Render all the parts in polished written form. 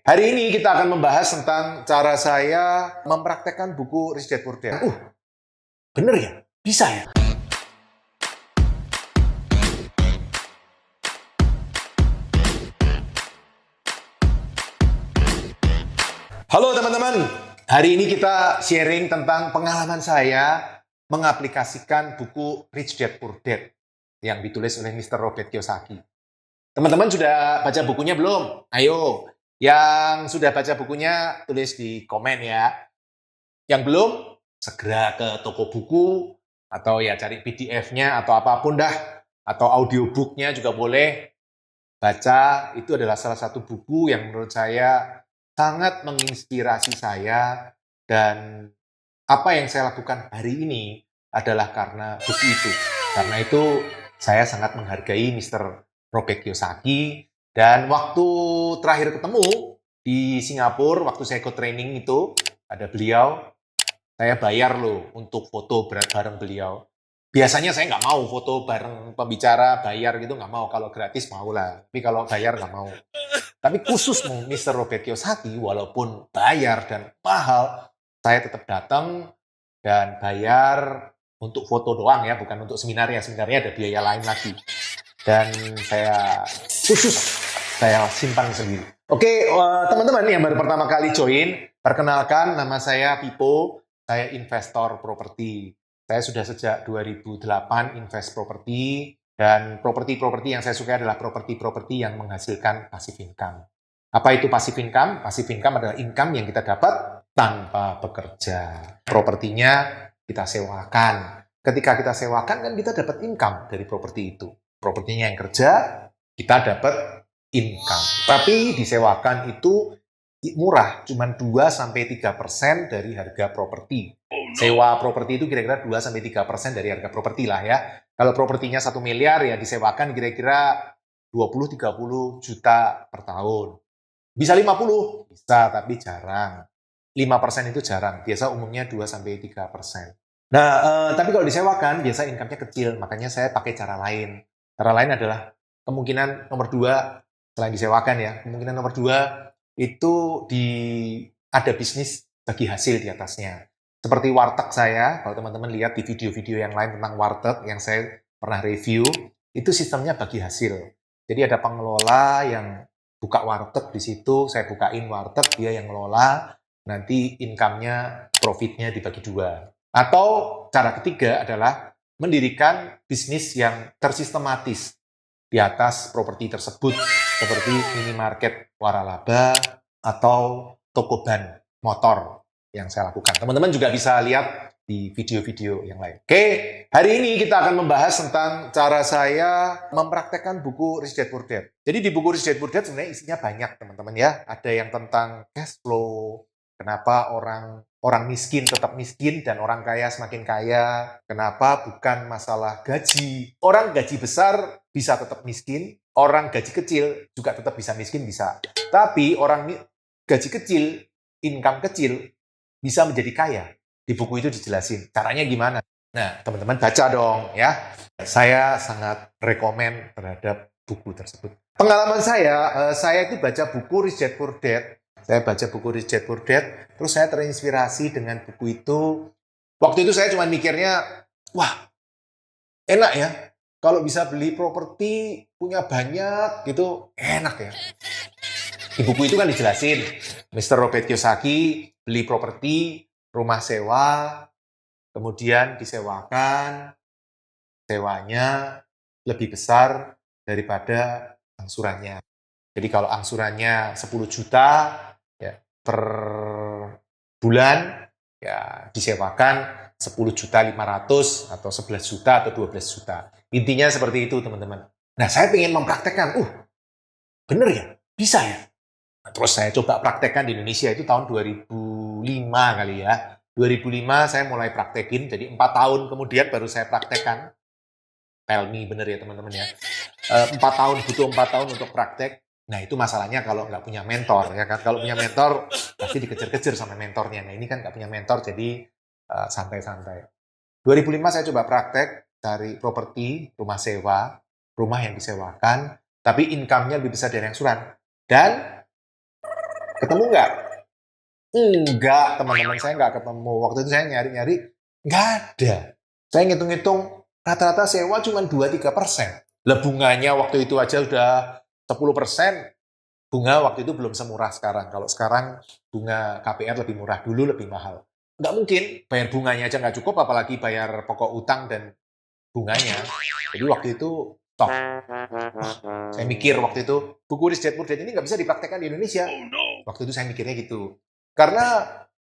Hari ini kita akan membahas tentang cara saya mempraktekkan buku Rich Dad Poor Dad. Bener ya? Bisa ya? Halo teman-teman, hari ini kita sharing tentang pengalaman saya mengaplikasikan buku Rich Dad Poor Dad yang ditulis oleh Mr. Robert Kiyosaki. Teman-teman sudah baca bukunya belum? Ayo, yang sudah baca bukunya tulis di komen ya. Yang belum, segera ke toko buku atau ya cari PDF-nya atau apapun dah, atau audiobook-nya juga boleh. Baca, itu adalah salah satu buku yang menurut saya sangat menginspirasi saya, dan apa yang saya lakukan hari ini adalah karena buku itu. Karena itu saya sangat menghargai Mr. Robert Kiyosaki, dan waktu terakhir ketemu di Singapura, waktu saya ikut training itu, ada beliau, saya bayar loh untuk foto bareng beliau. Biasanya saya nggak mau foto bareng pembicara, bayar gitu nggak mau. Kalau gratis mau lah, tapi kalau bayar nggak mau. Tapi khusus Mr. Robert Kiyosaki, walaupun bayar dan mahal, saya tetap datang dan bayar untuk foto doang ya, bukan untuk seminarnya. Seminarnya ada biaya lain lagi. Dan saya khusus, saya simpan sendiri. Oke, teman-teman yang baru pertama kali join, perkenalkan nama saya Pipo, saya investor properti. Saya sudah sejak 2008 invest properti, dan properti-properti yang saya suka adalah properti-properti yang menghasilkan passive income. Apa itu passive income? Passive income adalah income yang kita dapat tanpa bekerja. Propertinya kita sewakan. Ketika kita sewakan kan kita dapat income dari properti itu. Propertinya yang kerja, kita dapat income. Tapi disewakan itu murah, cuma 2-3% dari harga properti. Sewa properti itu kira-kira 2-3% dari harga properti lah ya. Kalau propertinya 1 miliar ya disewakan kira-kira 20-30 juta per tahun. Bisa 50? Bisa, tapi jarang. 5% itu jarang, biasa umumnya 2-3%. Nah, tapi kalau disewakan, biasa income-nya kecil, makanya saya pakai cara lain. Cara lain adalah kemungkinan nomor 2, selain disewakan ya, kemungkinan nomor 2 itu ada bisnis bagi hasil di atasnya. Seperti warteg saya, kalau teman-teman lihat di video-video yang lain tentang warteg yang saya pernah review, itu sistemnya bagi hasil. Jadi ada pengelola yang buka warteg di situ, saya bukain warteg, dia yang ngelola, nanti income-nya, profit-nya dibagi 2. Atau cara ketiga adalah mendirikan bisnis yang tersistematis di atas properti tersebut, seperti minimarket waralaba atau toko ban motor yang saya lakukan. Teman-teman juga bisa lihat di video-video yang lain. Oke, hari ini kita akan membahas tentang cara saya mempraktekkan buku Rich Dad Poor Dad. Jadi di buku Rich Dad Poor Dad sebenarnya isinya banyak teman-teman ya. Ada yang tentang cash flow, kenapa orang miskin tetap miskin dan orang kaya semakin kaya. Kenapa bukan masalah gaji. Orang gaji besar bisa tetap miskin, orang gaji kecil juga tetap bisa miskin, bisa. Tapi orang gaji kecil, income kecil, bisa menjadi kaya. Di buku itu dijelasin. Caranya gimana? Nah, teman-teman baca dong ya. Saya sangat rekomen terhadap buku tersebut. Pengalaman saya itu baca buku Rich Dad Poor Dad. Saya baca buku Rich Dad Poor Dad, terus saya terinspirasi dengan buku itu. Waktu itu saya cuma mikirnya, wah, enak ya. Kalau bisa beli properti, punya banyak, gitu, enak ya. Di buku itu kan dijelasin, Mr. Robert Kiyosaki beli properti, rumah sewa, kemudian disewakan, sewanya lebih besar daripada angsurannya. Jadi kalau angsurannya 10 juta ya, per bulan, ya disewakan 10.500.000 atau 11 juta atau 12 juta. Intinya seperti itu teman-teman. Nah saya ingin mempraktekkan, bener ya? Bisa ya? Nah, terus saya coba praktekkan di Indonesia itu tahun 2005 kali ya. 2005 saya mulai praktekin, jadi 4 tahun kemudian baru saya praktekkan. Tell me bener ya teman-teman ya. 4 tahun, butuh 4 tahun untuk praktek. Nah itu masalahnya kalau nggak punya mentor ya kan. Kalau punya mentor pasti dikejar-kejar sama mentornya. Nah ini kan nggak punya mentor jadi santai-santai. 2005 saya coba praktek cari properti, rumah sewa, rumah yang disewakan, tapi income-nya lebih besar dari angsuran. Dan Ketemu nggak? Enggak, teman-teman saya nggak ketemu. Waktu itu saya nyari-nyari, nggak ada. Saya ngitung-ngitung, rata-rata sewa cuma 2-3%. Lah bunganya waktu itu aja udah 10%. Bunga waktu itu belum semurah sekarang. Kalau sekarang bunga KPR lebih murah, dulu lebih mahal. Nggak mungkin, bayar bunganya aja nggak cukup, apalagi bayar pokok utang dan bunganya. Jadi waktu itu stop. Saya mikir waktu itu, buku Rich Dad Poor Dad ini nggak bisa dipraktekkan di Indonesia. Waktu itu saya mikirnya gitu. Karena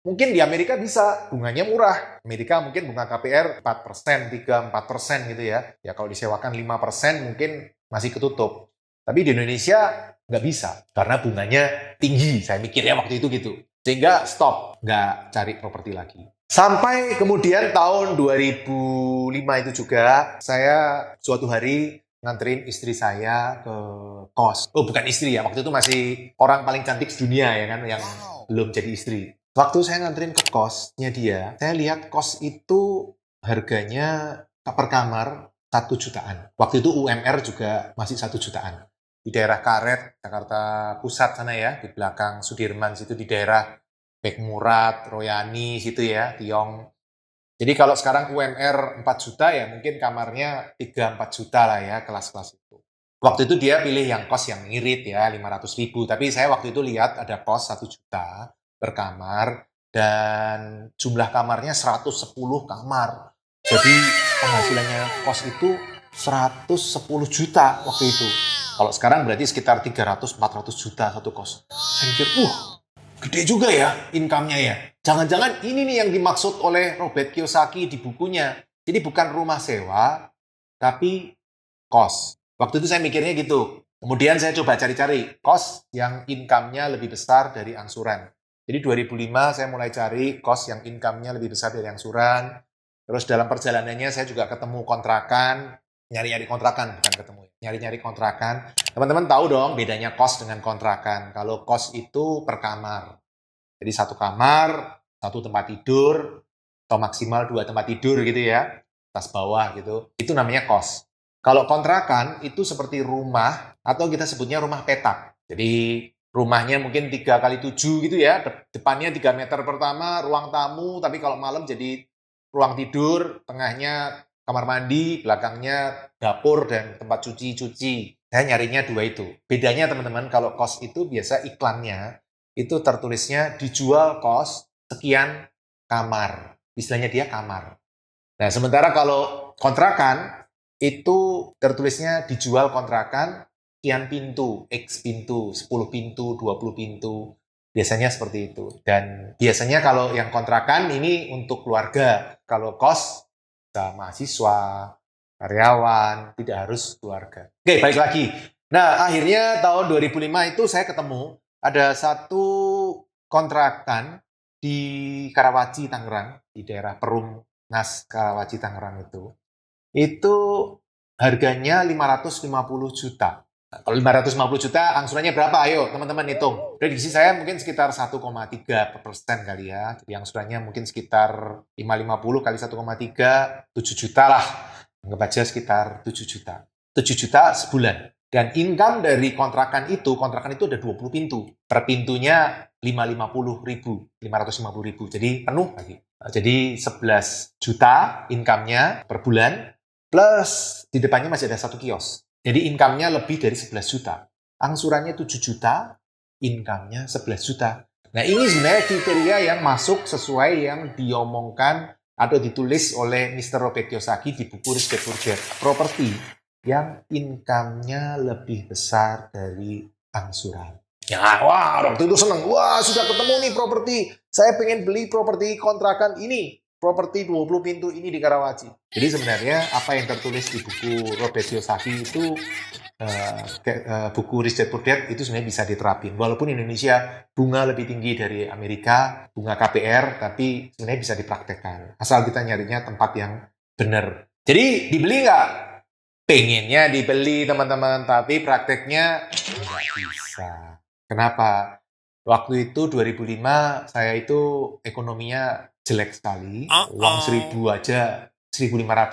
mungkin di Amerika bisa, bunganya murah. Amerika mungkin bunga KPR 4%, 3-4% gitu ya. Ya kalau disewakan 5% mungkin masih ketutup. Tapi di Indonesia nggak bisa, karena bunganya tinggi. Saya mikirnya waktu itu gitu. Sehingga stop, nggak cari properti lagi. Sampai kemudian tahun 2005 itu juga, saya suatu hari nganterin istri saya ke kos. Oh, bukan istri ya, waktu itu masih orang paling cantik sedunia ya kan, yang belum jadi istri. Waktu saya nganterin ke kosnya dia, saya lihat kos itu harganya per kamar 1 jutaan. Waktu itu UMR juga masih 1 jutaan. Di daerah Karet, Jakarta Pusat sana ya, di belakang Sudirman situ, di daerah Bekmurat, Royani situ ya, Tiong. Jadi kalau sekarang UMR 4 juta ya mungkin kamarnya 3-4 juta lah ya, kelas-kelas itu. Waktu itu dia pilih yang kos yang ngirit ya, 500.000. Tapi saya waktu itu lihat ada kos 1 juta per kamar dan jumlah kamarnya 110 kamar. Jadi penghasilannya kos itu 110 juta waktu itu. Kalau sekarang berarti sekitar 300-400 juta satu kos. Saya mikir, gede juga ya income-nya ya. Jangan-jangan ini nih yang dimaksud oleh Robert Kiyosaki di bukunya. Jadi bukan rumah sewa, tapi kos. Waktu itu saya mikirnya gitu. Kemudian saya coba cari-cari kos yang income-nya lebih besar dari angsuran. Jadi 2005 saya mulai cari kos yang income-nya lebih besar dari angsuran. Terus dalam perjalanannya saya juga ketemu kontrakan, nyari-nyari kontrakan, bukan ketemu, nyari-nyari kontrakan. Teman-teman tahu dong bedanya kos dengan kontrakan. Kalau kos itu per kamar. Jadi satu kamar, satu tempat tidur, atau maksimal 2 tempat tidur gitu ya, atas bawah gitu. Itu namanya kos. Kalau kontrakan itu seperti rumah, atau kita sebutnya rumah petak. Jadi rumahnya mungkin 3x7 gitu ya, depannya 3 meter pertama, ruang tamu, tapi kalau malam jadi ruang tidur, tengahnya kamar mandi, belakangnya dapur dan tempat cuci-cuci. Saya nyarinya 2 itu. Bedanya teman-teman, kalau kos itu biasa iklannya, itu tertulisnya dijual kos sekian kamar. Istilahnya dia kamar. Nah, sementara kalau kontrakan, itu tertulisnya dijual kontrakan sekian pintu, X pintu, 10 pintu, 20 pintu. Biasanya seperti itu. Dan biasanya kalau yang kontrakan ini untuk keluarga. Kalau kos, bisa mahasiswa, karyawan, tidak harus keluarga. Oke, balik lagi. Nah, akhirnya tahun 2005 itu saya ketemu ada satu kontrakan di Karawaci, Tangerang, di daerah Perumnas, Karawaci, Tangerang itu harganya 550 juta. Nah, kalau 550 juta, angsurannya berapa? Ayo, teman-teman hitung. Prediksi saya mungkin sekitar 1,3% kali ya. Jadi angsurannya mungkin sekitar 550 kali 1,3, 7 juta lah. Anggap aja sekitar 7 juta. 7 juta sebulan. Dan income dari kontrakan itu ada 20 pintu. Per pintunya 550 ribu. Jadi penuh lagi. Jadi 11 juta income-nya per bulan. Plus di depannya masih ada satu kios. Jadi income-nya lebih dari 11 juta. Angsurannya 7 juta, income-nya 11 juta. Nah ini sebenarnya kriteria yang masuk sesuai yang diomongkan atau ditulis oleh Mr. Robert Kiyosaki di buku Rich Dad Poor Dad. Properti yang income-nya lebih besar dari angsuran. Ya, wah, waktu itu seneng. Wah, sudah ketemu nih properti. Saya pengen beli properti kontrakan ini. Properti 20 pintu ini di Karawaci. Jadi sebenarnya apa yang tertulis di buku Robert Kiyosaki itu, buku Rich Dad Poor Dad itu sebenarnya bisa diterapin. Walaupun Indonesia bunga lebih tinggi dari Amerika, bunga KPR, tapi sebenarnya bisa dipraktekkan. Asal kita nyarinya tempat yang benar. Jadi dibeli nggak? Pengennya dibeli teman-teman, tapi prakteknya nggak bisa. Kenapa? Waktu itu 2005 saya itu ekonominya jelek sekali. Uang 1.500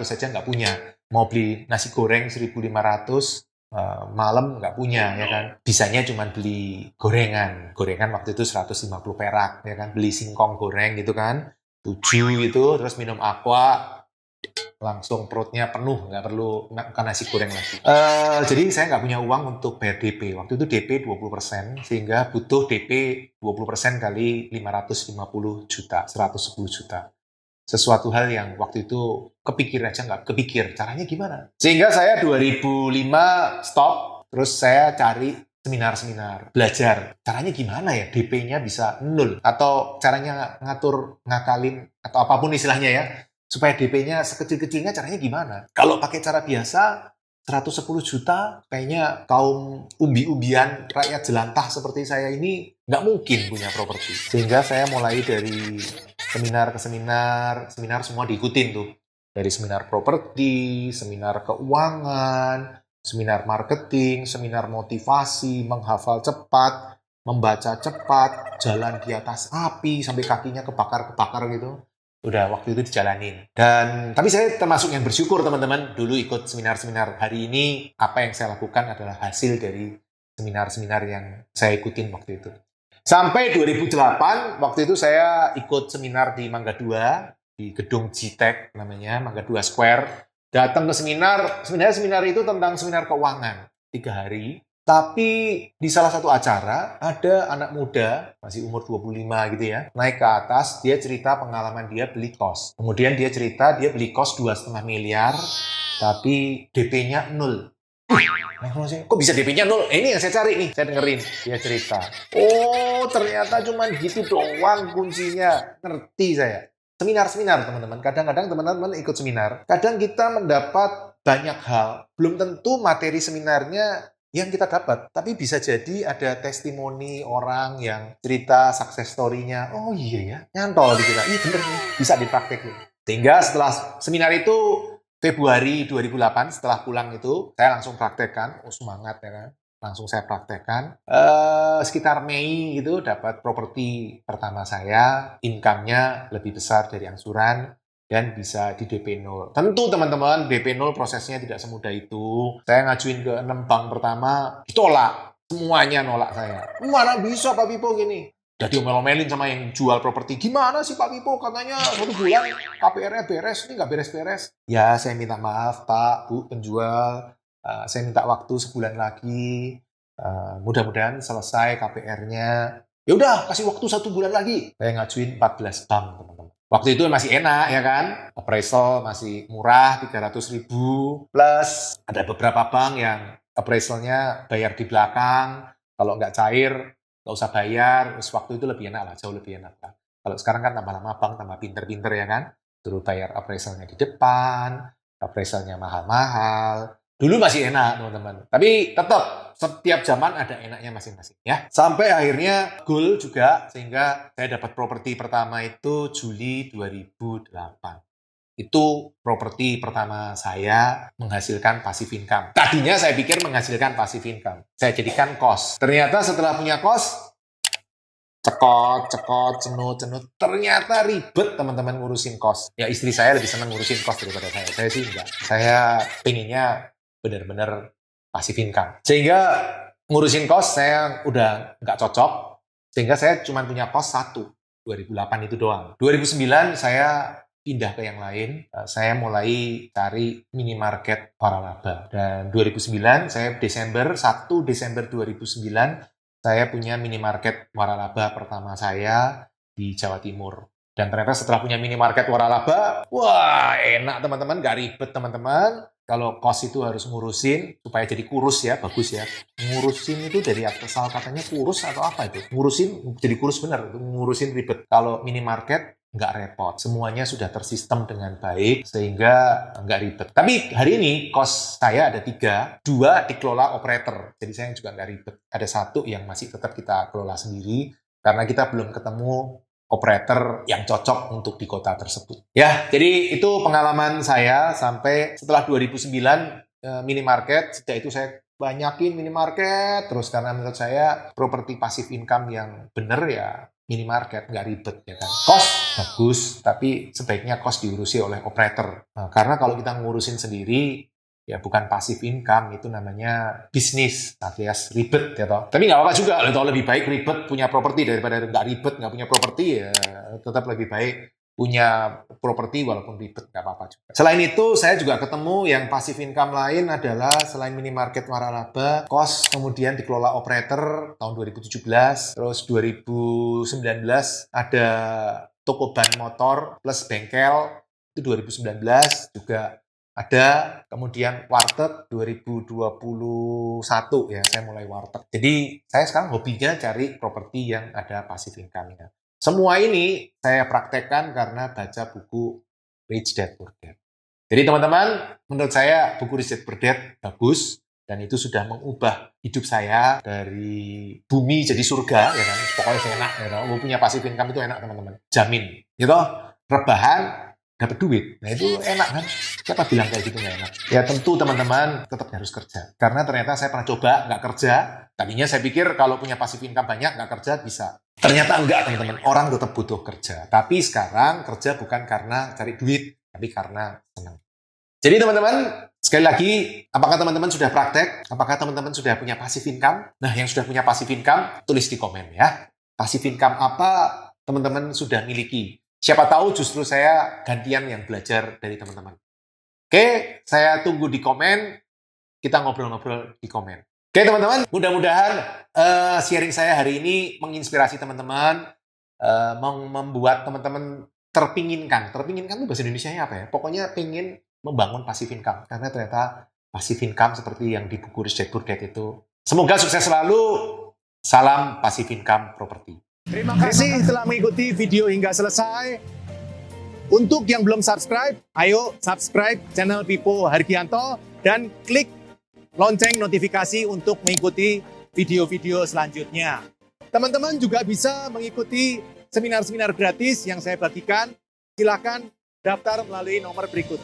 aja nggak punya. Mau beli nasi goreng 1.500 malam nggak punya, ya kan. Bisanya cuma beli gorengan. Gorengan waktu itu 150 perak, ya kan. Beli singkong goreng gitu kan, 7 gitu, terus minum aqua, langsung perutnya penuh, nggak perlu makan nasi goreng lagi. Jadi saya nggak punya uang untuk bayar DP. Waktu itu DP 20%, sehingga butuh DP 20% kali 550 juta, 110 juta. Sesuatu hal yang waktu itu kepikir aja nggak kepikir, caranya gimana. Sehingga saya 2005 stop, terus saya cari seminar-seminar, belajar. Caranya gimana ya DP-nya bisa nol, atau caranya ngatur, ngakalin, atau apapun istilahnya ya, supaya DP-nya sekecil-kecilnya caranya gimana. Kalau pakai cara biasa, 110 juta, kayaknya kaum umbi-umbian, rakyat jelantah seperti saya ini nggak mungkin punya properti. Sehingga saya mulai dari seminar ke seminar, seminar semua diikutin tuh. Dari seminar properti, seminar keuangan, seminar marketing, seminar motivasi, menghafal cepat, membaca cepat, jalan di atas api, sampai kakinya kebakar-kebakar gitu. Udah waktu itu dijalanin. Dan tapi saya termasuk yang bersyukur teman-teman dulu ikut seminar-seminar. Hari ini apa yang saya lakukan adalah hasil dari seminar-seminar yang saya ikutin waktu itu. Sampai 2008, waktu itu saya ikut seminar di Mangga 2, di gedung GTEC namanya, Mangga 2 Square. Datang ke seminar, sebenarnya seminar itu tentang seminar keuangan, 3 hari. Tapi di salah satu acara, ada anak muda, masih umur 25 gitu ya, naik ke atas, dia cerita pengalaman dia beli kos. Kemudian dia cerita dia beli kos 2,5 miliar, tapi DP-nya 0. Kok bisa DP-nya 0? Ini yang saya cari nih, saya dengerin. Dia cerita. Oh, ternyata cuma gitu doang kuncinya. Ngerti saya. Seminar-seminar, teman-teman. Kadang-kadang teman-teman ikut seminar. Kadang kita mendapat banyak hal. Belum tentu materi seminarnya yang kita dapat. Tapi bisa jadi ada testimoni orang yang cerita success story-nya. Oh iya ya, nyantol di kita. Iya bener nih, bisa dipraktekin. Sehingga setelah seminar itu, Februari 2008 setelah pulang itu saya langsung praktekkan, semangat ya kan, langsung saya praktekkan. Sekitar Mei gitu dapat properti pertama saya, income-nya lebih besar dari angsuran dan bisa di DP 0. Tentu teman-teman DP 0 prosesnya tidak semudah itu. Saya ngajuin ke 6 bank pertama, ditolak. Semuanya nolak saya. Mana bisa Pak Pipo gini? Jadi omel-omelin sama yang jual properti. Gimana sih Pak Pipo? Katanya 1 bulan KPR-nya beres, ini nggak beres-beres. Ya, saya minta maaf Pak, Bu, penjual. Saya minta waktu sebulan lagi. Mudah-mudahan selesai KPR-nya. Ya udah, kasih waktu 1 bulan lagi. Saya ngajuin 14 bank, teman-teman. Waktu itu masih enak, ya kan? Appraisal masih murah, 300.000. Plus, ada beberapa bank yang appraisalnya bayar di belakang. Kalau nggak cair, nggak usah bayar, terus waktu itu lebih enak lah, jauh lebih enak lah. Kalau sekarang kan tambah lama bank, tambah pinter-pinter ya kan, suruh bayar appraisalnya di depan, appraisalnya mahal-mahal. Dulu masih enak teman-teman, tapi tetap setiap zaman ada enaknya masing-masing ya. Sampai akhirnya goal juga, sehingga saya dapat properti pertama itu Juli 2008. Itu properti pertama saya menghasilkan passive income. Tadinya saya pikir menghasilkan passive income. Saya jadikan kos. Ternyata setelah punya kos, cekot, cenut. Ternyata ribet teman-teman ngurusin kos. Ya istri saya lebih senang ngurusin kos daripada saya. Saya sih enggak. Saya pengennya benar-benar passive income. Sehingga ngurusin kos saya udah nggak cocok. Sehingga saya cuma punya kos 1. 2008 itu doang. 2009 saya pindah ke yang lain, saya mulai cari minimarket waralaba. Dan 2009, saya Desember 2009, saya punya minimarket waralaba pertama saya di Jawa Timur. Dan ternyata setelah punya minimarket waralaba, wah enak teman-teman, gak ribet teman-teman. Kalau kos itu harus ngurusin, supaya jadi kurus ya, bagus ya. Ngurusin itu dari asal katanya kurus atau apa itu? Ngurusin jadi kurus bener, ngurusin ribet. Kalau minimarket, nggak repot. Semuanya sudah tersistem dengan baik, sehingga nggak ribet. Tapi hari ini, kos saya ada 3. 2 dikelola operator. Jadi saya juga nggak ribet. Ada 1 yang masih tetap kita kelola sendiri, karena kita belum ketemu operator yang cocok untuk di kota tersebut. Ya, jadi itu pengalaman saya sampai setelah 2009 minimarket. Sejak itu saya banyakin minimarket terus, karena menurut saya properti passive income yang bener ya minimarket, nggak ribet ya kan. Kos bagus, tapi sebaiknya kos diurusi oleh operator. Nah, karena kalau kita ngurusin sendiri, Ya bukan passive income, itu namanya bisnis alias ribet ya toh. Tapi nggak apa-apa juga, kalau lebih baik ribet punya properti daripada nggak ribet nggak punya properti, ya tetap lebih baik punya properti walaupun ribet, nggak apa-apa juga. Selain itu saya juga ketemu yang passive income lain adalah selain minimarket waralaba, kos kemudian dikelola operator tahun 2017, terus 2019 ada toko ban motor plus bengkel itu 2019 juga ada, kemudian warteg 2021 ya, saya mulai warteg. Jadi saya sekarang hobinya cari properti yang ada passive income-nya. Semua ini saya praktekkan karena baca buku Rich Dad Poor Dad. Jadi teman-teman, menurut saya buku Rich Dad Poor Dad bagus dan itu sudah mengubah hidup saya dari bumi jadi surga ya kan. Pokoknya enak ya kan. Punya passive income itu enak teman-teman. Jamin. Gitu. Rebahan dapat duit. Nah itu enak kan? Siapa bilang kayak gitu nggak enak? Ya tentu teman-teman tetap harus kerja. Karena ternyata saya pernah coba nggak kerja. Tadinya saya pikir kalau punya passive income banyak nggak kerja bisa. Ternyata enggak teman-teman. Orang tetap butuh kerja. Tapi sekarang kerja bukan karena cari duit, tapi karena senang. Jadi teman-teman, sekali lagi, apakah teman-teman sudah praktek? Apakah teman-teman sudah punya passive income? Nah, yang sudah punya passive income, tulis di komen ya. Passive income apa teman-teman sudah miliki? Siapa tahu justru saya gantian yang belajar dari teman-teman. Oke, saya tunggu di komen. Kita ngobrol-ngobrol di komen. Oke teman-teman, mudah-mudahan sharing saya hari ini menginspirasi teman-teman, membuat teman-teman terpinginkan. Terpinginkan itu bahasa Indonesianya apa ya? Pokoknya pengen membangun passive income. Karena ternyata passive income seperti yang di buku Rich Dad Poor Dad itu. Semoga sukses selalu. Salam passive income property. Terima kasih telah mengikuti video hingga selesai. Untuk yang belum subscribe, ayo subscribe channel Pipo Hargianto dan klik lonceng notifikasi untuk mengikuti video-video selanjutnya. Teman-teman juga bisa mengikuti seminar-seminar gratis yang saya bagikan. Silakan daftar melalui nomor berikut.